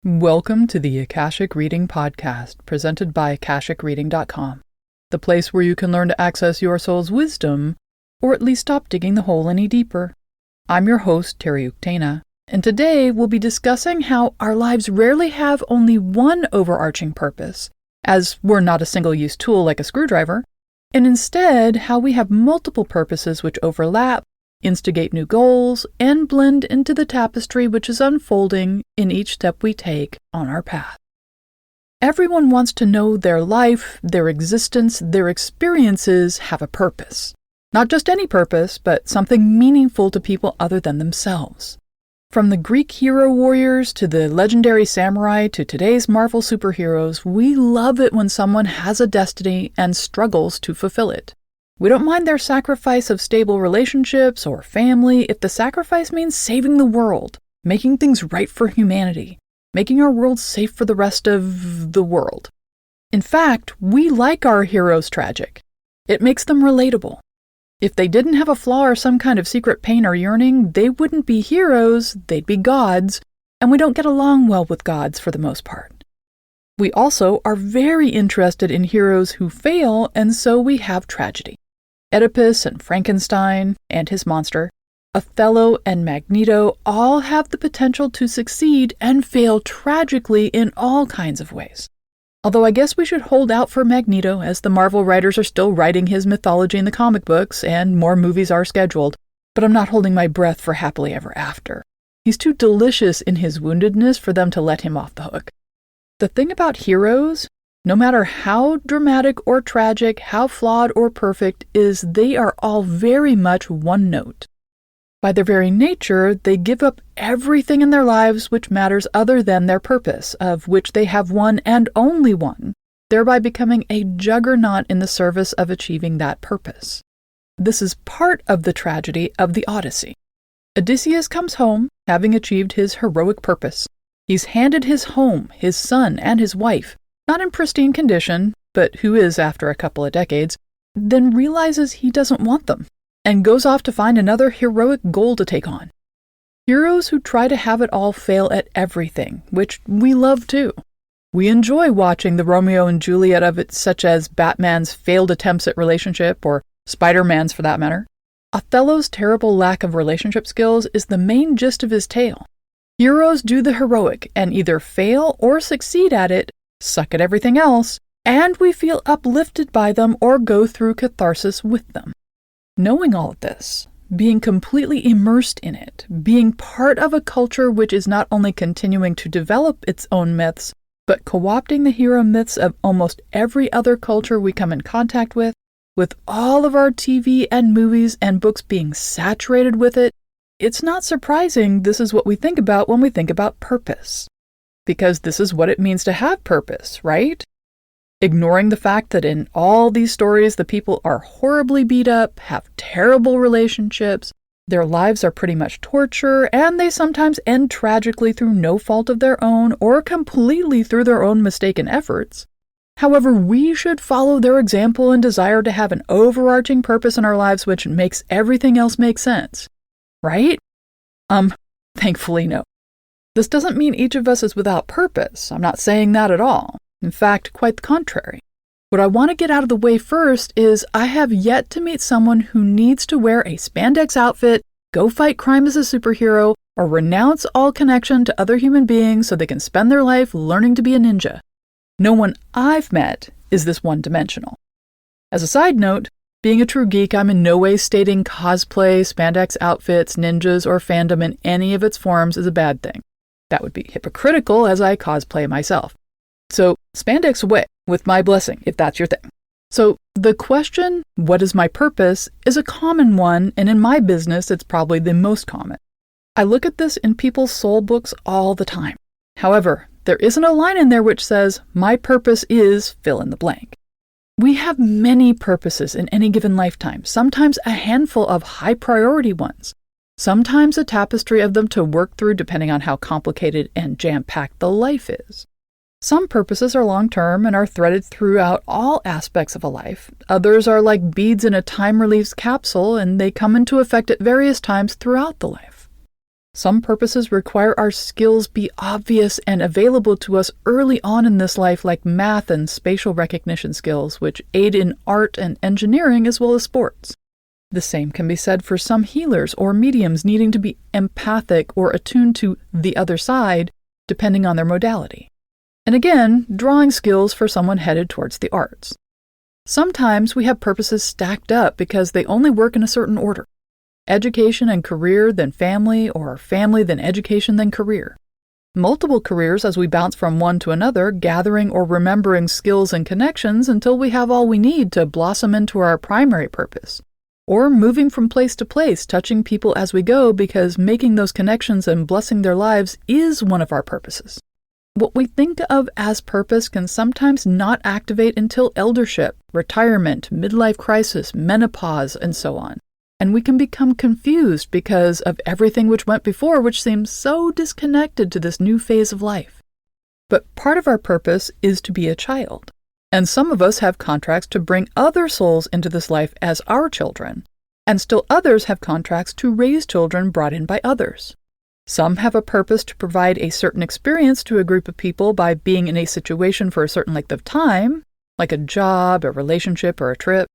Welcome to the Akashic Reading Podcast, presented by AkashicReading.com, the place where you can learn to access your soul's wisdom, or at least stop digging the hole any deeper. I'm your host, Terry Uktana, and today we'll be discussing how our lives rarely have only one overarching purpose, as we're not a single-use tool like a screwdriver, and instead how we have multiple purposes which overlap, instigate new goals, and blend into the tapestry which is unfolding in each step we take on our path. Everyone wants to know their life, their existence, their experiences have a purpose. Not just any purpose, but something meaningful to people other than themselves. From the Greek hero warriors to the legendary samurai to today's Marvel superheroes, we love it when someone has a destiny and struggles to fulfill it. We don't mind their sacrifice of stable relationships or family if the sacrifice means saving the world, making things right for humanity, making our world safe for the rest of the world. In fact, we like our heroes tragic. It makes them relatable. If they didn't have a flaw or some kind of secret pain or yearning, they wouldn't be heroes, they'd be gods, and we don't get along well with gods for the most part. We also are very interested in heroes who fail, and so we have tragedy. Oedipus and Frankenstein and his monster, Othello and Magneto all have the potential to succeed and fail tragically in all kinds of ways. Although I guess we should hold out for Magneto, as the Marvel writers are still writing his mythology in the comic books and more movies are scheduled, but I'm not holding my breath for Happily Ever After. He's too delicious in his woundedness for them to let him off the hook. The thing about heroes, no matter how dramatic or tragic, how flawed or perfect, is they are all very much one note. By their very nature, they give up everything in their lives which matters other than their purpose, of which they have one and only one, thereby becoming a juggernaut in the service of achieving that purpose. This is part of the tragedy of the Odyssey. Odysseus comes home, having achieved his heroic purpose. He's handed his home, his son, and his wife, not in pristine condition, but who is after a couple of decades, then realizes he doesn't want them, and goes off to find another heroic goal to take on. Heroes who try to have it all fail at everything, which we love too. We enjoy watching the Romeo and Juliet of it, such as Batman's failed attempts at relationship, or Spider-Man's for that matter. Othello's terrible lack of relationship skills is the main gist of his tale. Heroes do the heroic and either fail or succeed at it, suck at everything else, and we feel uplifted by them or go through catharsis with them. Knowing all of this, being completely immersed in it, being part of a culture which is not only continuing to develop its own myths, but co-opting the hero myths of almost every other culture we come in contact with all of our TV and movies and books being saturated with it, it's not surprising this is what we think about when we think about purpose. Because this is what it means to have purpose, right? Ignoring the fact that in all these stories the people are horribly beat up, have terrible relationships, their lives are pretty much torture, and they sometimes end tragically through no fault of their own or completely through their own mistaken efforts. However, we should follow their example and desire to have an overarching purpose in our lives which makes everything else make sense. Right? Thankfully no. This doesn't mean each of us is without purpose. I'm not saying that at all. In fact, quite the contrary. What I want to get out of the way first is I have yet to meet someone who needs to wear a spandex outfit, go fight crime as a superhero, or renounce all connection to other human beings so they can spend their life learning to be a ninja. No one I've met is this one-dimensional. As a side note, being a true geek, I'm in no way stating cosplay, spandex outfits, ninjas, or fandom in any of its forms is a bad thing. That would be hypocritical as I cosplay myself. So, spandex away, with my blessing, if that's your thing. So, the question, what is my purpose, is a common one, and in my business, it's probably the most common. I look at this in people's soul books all the time. However, there isn't a line in there which says, my purpose is fill in the blank. We have many purposes in any given lifetime, sometimes a handful of high-priority ones. Sometimes a tapestry of them to work through depending on how complicated and jam-packed the life is. Some purposes are long-term and are threaded throughout all aspects of a life. Others are like beads in a time-release capsule, and they come into effect at various times throughout the life. Some purposes require our skills be obvious and available to us early on in this life, like math and spatial recognition skills, which aid in art and engineering as well as sports. The same can be said for some healers or mediums needing to be empathic or attuned to the other side, depending on their modality. And again, drawing skills for someone headed towards the arts. Sometimes we have purposes stacked up because they only work in a certain order. Education and career, then family, or family, then education, then career. Multiple careers as we bounce from one to another, gathering or remembering skills and connections until we have all we need to blossom into our primary purpose. Or moving from place to place, touching people as we go because making those connections and blessing their lives is one of our purposes. What we think of as purpose can sometimes not activate until eldership, retirement, midlife crisis, menopause, and so on. And we can become confused because of everything which went before, which seems so disconnected to this new phase of life. But part of our purpose is to be a child. And some of us have contracts to bring other souls into this life as our children. And still others have contracts to raise children brought in by others. Some have a purpose to provide a certain experience to a group of people by being in a situation for a certain length of time, like a job, a relationship, or a trip.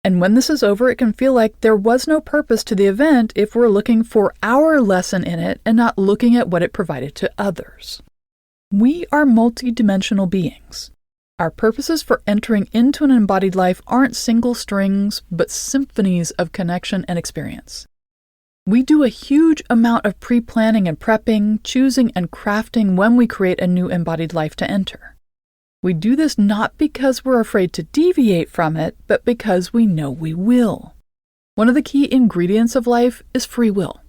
And when this is over, it can feel like there was no purpose to the event if we're looking for our lesson in it and not looking at what it provided to others. We are multidimensional beings. Our purposes for entering into an embodied life aren't single strings, but symphonies of connection and experience. We do a huge amount of pre-planning and prepping, choosing and crafting when we create a new embodied life to enter. We do this not because we're afraid to deviate from it, but because we know we will. One of the key ingredients of life is free will.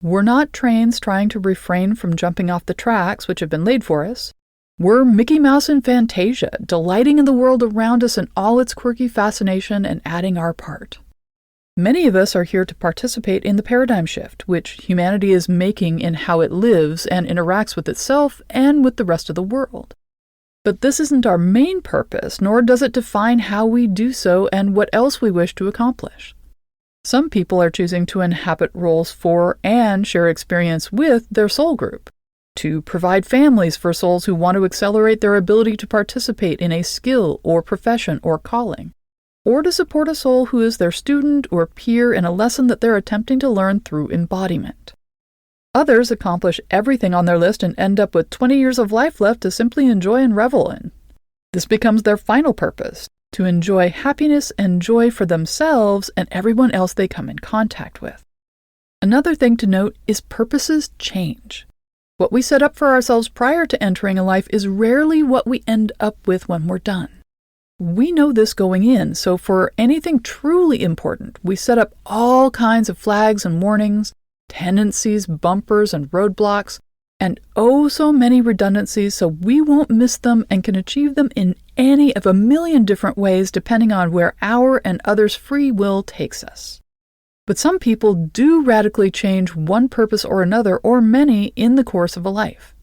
We're not trains trying to refrain from jumping off the tracks which have been laid for us. We're Mickey Mouse in Fantasia, delighting in the world around us and all its quirky fascination and adding our part. Many of us are here to participate in the paradigm shift, which humanity is making in how it lives and interacts with itself and with the rest of the world. But this isn't our main purpose, nor does it define how we do so and what else we wish to accomplish. Some people are choosing to inhabit roles for and share experience with their soul group, to provide families for souls who want to accelerate their ability to participate in a skill or profession or calling, or to support a soul who is their student or peer in a lesson that they're attempting to learn through embodiment. Others accomplish everything on their list and end up with 20 years of life left to simply enjoy and revel in. This becomes their final purpose, to enjoy happiness and joy for themselves and everyone else they come in contact with. Another thing to note is purposes change. What we set up for ourselves prior to entering a life is rarely what we end up with when we're done. We know this going in, so for anything truly important, we set up all kinds of flags and warnings, tendencies, bumpers, and roadblocks, and oh so many redundancies so we won't miss them and can achieve them in any of a million different ways depending on where our and others' free will takes us. But some people do radically change one purpose or another, or many, in the course of a life.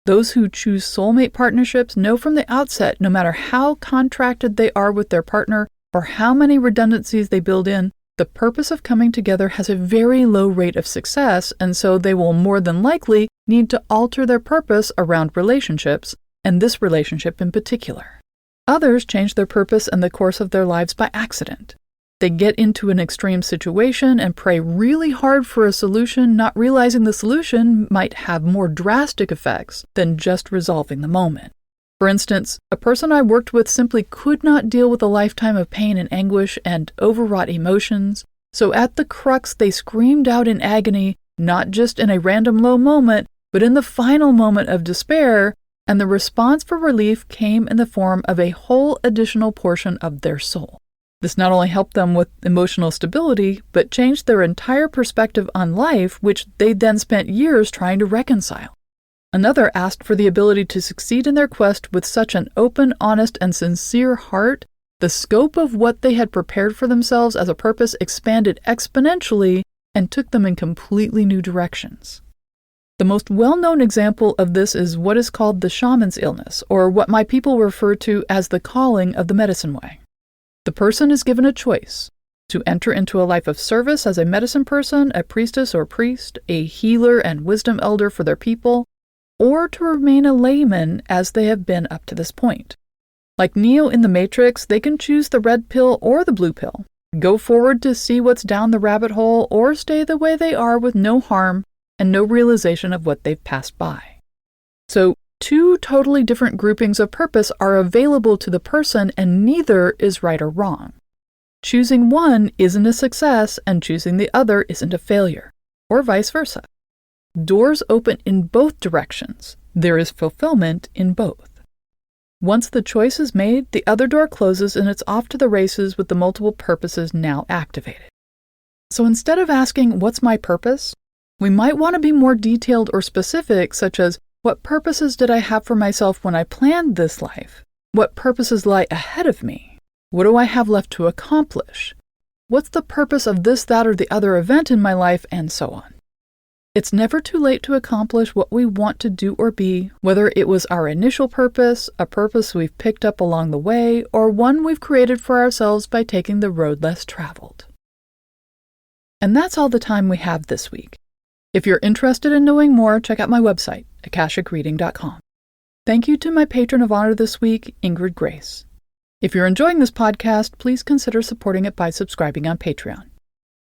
Those who choose soulmate partnerships know from the outset, no matter how contracted they are with their partner or how many redundancies they build in, the purpose of coming together has a very low rate of success, and so they will more than likely need to alter their purpose around relationships, and this relationship in particular. Others change their purpose in the course of their lives by accident. They get into an extreme situation and pray really hard for a solution, not realizing the solution might have more drastic effects than just resolving the moment. For instance, a person I worked with simply could not deal with a lifetime of pain and anguish and overwrought emotions, so at the crux they screamed out in agony, not just in a random low moment, but in the final moment of despair, and the response for relief came in the form of a whole additional portion of their soul. This not only helped them with emotional stability, but changed their entire perspective on life, which they then spent years trying to reconcile. Another asked for the ability to succeed in their quest with such an open, honest, and sincere heart, the scope of what they had prepared for themselves as a purpose expanded exponentially and took them in completely new directions. The most well-known example of this is what is called the shaman's illness, or what my people refer to as the calling of the medicine way. The person is given a choice to enter into a life of service as a medicine person, a priestess or priest, a healer and wisdom elder for their people, or to remain a layman as they have been up to this point. Like Neo in the Matrix, they can choose the red pill or the blue pill, go forward to see what's down the rabbit hole, or stay the way they are with no harm and no realization of what they've passed by. So, two totally different groupings of purpose are available to the person, and neither is right or wrong. Choosing one isn't a success, and choosing the other isn't a failure, or vice versa. Doors open in both directions. There is fulfillment in both. Once the choice is made, the other door closes and it's off to the races with the multiple purposes now activated. So instead of asking, "What's my purpose?" we might want to be more detailed or specific, such as, what purposes did I have for myself when I planned this life? What purposes lie ahead of me? What do I have left to accomplish? What's the purpose of this, that, or the other event in my life, and so on? It's never too late to accomplish what we want to do or be, whether it was our initial purpose, a purpose we've picked up along the way, or one we've created for ourselves by taking the road less traveled. And that's all the time we have this week. If you're interested in knowing more, check out my website, akashicreading.com. Thank you to my patron of honor this week, Ingrid Grace. If you're enjoying this podcast, please consider supporting it by subscribing on Patreon.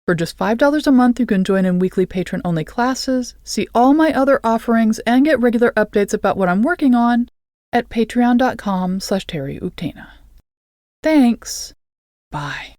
For just $5 a month, you can join in weekly patron-only classes, see all my other offerings, and get regular updates about what I'm working on at patreon.com/TerryUktana. Thanks. Bye.